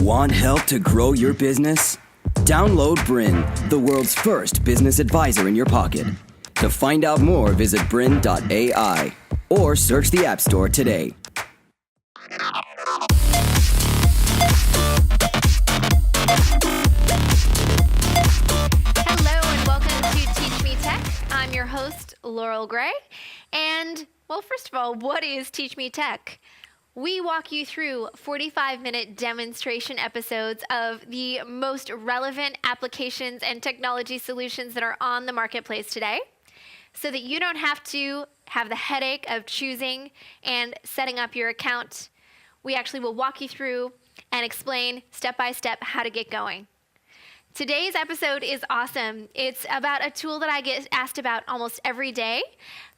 Want help to grow your business? Download Bryn, the world's first business advisor in your pocket. To find out more, visit bryn.ai or search the App Store today. Hello and welcome to Teach Me Tech. I'm your host, Laurel Gray. And, well, first of all, what is Teach Me Tech? We walk you through 45-minute demonstration episodes of the most relevant applications and technology solutions that are on the marketplace today, so that you don't have to have the headache of choosing and setting up your account. We actually will walk you through and explain step by step how to get going. Today's episode is awesome. It's about a tool that I get asked about almost every day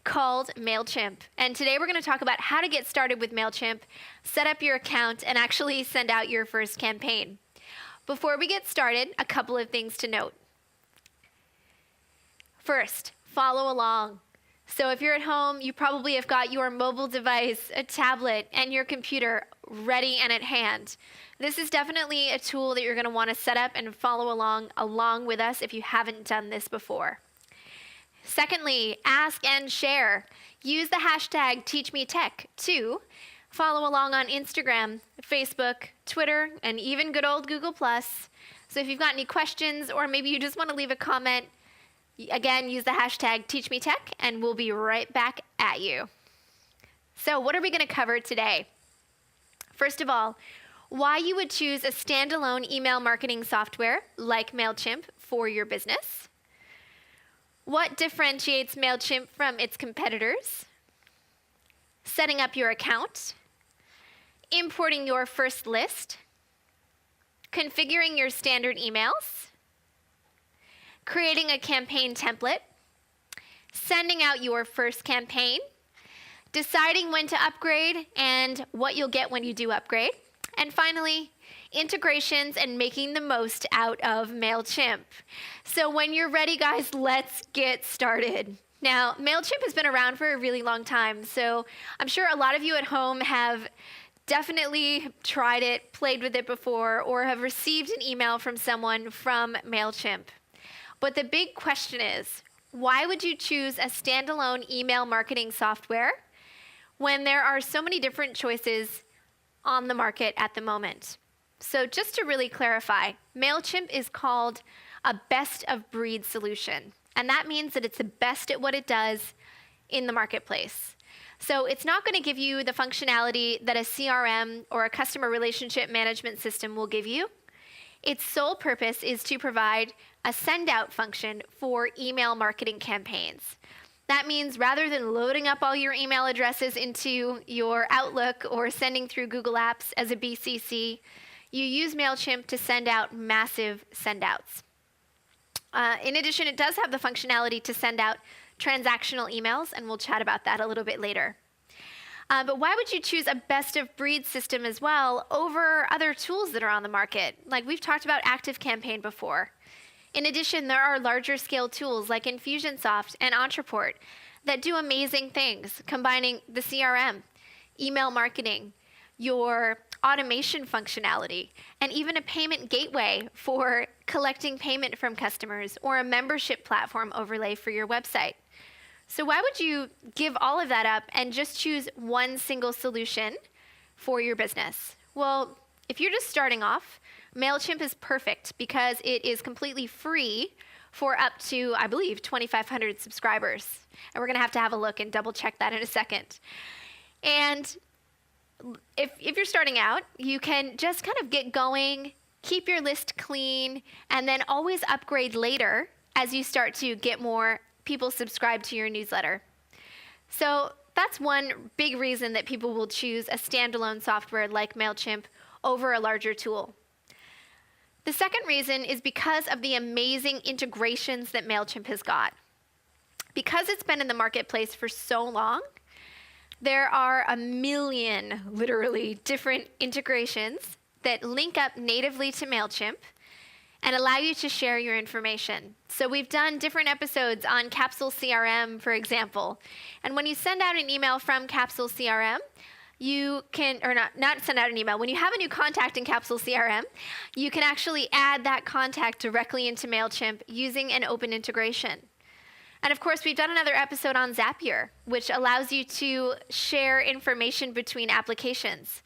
called Mailchimp. And today we're going to talk about how to get started with Mailchimp, set up your account, and actually send out your first campaign. Before we get started, a couple of things to note. First, follow along. So if you're at home, you probably have got your mobile device, a tablet, and your computer ready and at hand. This is definitely a tool that you're going to want to set up and follow along with us if you haven't done this before. Secondly, ask and share. Use the hashtag TeachMeTech to follow along on Instagram, Facebook, Twitter, and even good old Google+. So if you've got any questions or maybe you just want to leave a comment, again, use the hashtag TeachMeTech and we'll be right back at you. So what are we going to cover today? First of all, why you would choose a standalone email marketing software like Mailchimp for your business. What differentiates Mailchimp from its competitors? Setting up your account. Importing your first list. Configuring your standard emails. Creating a campaign template. Sending out your first campaign. Deciding when to upgrade and what you'll get when you do upgrade. And finally, integrations and making the most out of Mailchimp. So when you're ready, guys, let's get started. Now, Mailchimp has been around for a really long time, so I'm sure a lot of you at home have definitely tried it, played with it before, or have received an email from someone from Mailchimp. But the big question is, why would you choose a standalone email marketing software when there are so many different choices on the market at the moment? So just to really clarify, Mailchimp is called a best-of-breed solution. And that means that it's the best at what it does in the marketplace. So it's not going to give you the functionality that a CRM or a customer relationship management system will give you. Its sole purpose is to provide a send-out function for email marketing campaigns. That means rather than loading up all your email addresses into your Outlook or sending through Google Apps as a BCC, you use Mailchimp to send out massive send-outs. In addition, it does have the functionality to send out transactional emails, and we'll chat about that a little bit later. But why would you choose a best-of-breed system as well over other tools that are on the market? Like we've talked about ActiveCampaign before. In addition, there are larger scale tools like Infusionsoft and Entreport that do amazing things, combining the CRM, email marketing, your automation functionality, and even a payment gateway for collecting payment from customers or a membership platform overlay for your website. So why would you give all of that up and just choose one single solution for your business? Well, if you're just starting off, Mailchimp is perfect because it is completely free for up to, I believe, 2,500 subscribers. And we're going to have a look and double check that in a second. And if you're starting out, you can just kind of get going, keep your list clean, and then always upgrade later as you start to get more people subscribed to your newsletter. So that's one big reason that people will choose a standalone software like Mailchimp over a larger tool. The second reason is because of the amazing integrations that Mailchimp has got. Because it's been in the marketplace for so long, there are a million, literally, different integrations that link up natively to Mailchimp and allow you to share your information. So we've done different episodes on Capsule CRM, for example. And when you send out an email from Capsule CRM, you can, or not send out an email. When you have a new contact in Capsule CRM, you can actually add that contact directly into Mailchimp using an open integration. And of course, we've done another episode on Zapier, which allows you to share information between applications.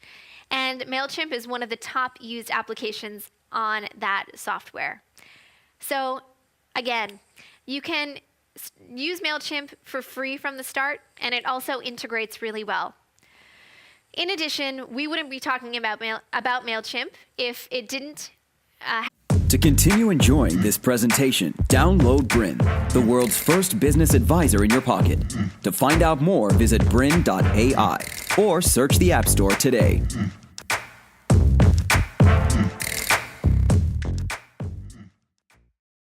And Mailchimp is one of the top used applications on that software. So again, you can use Mailchimp for free from the start, and it also integrates really well. In addition, we wouldn't be talking about Mailchimp if it didn't To continue enjoying this presentation, download Bryn, the world's first business advisor in your pocket. To find out more, visit bryn.ai or search the App Store today.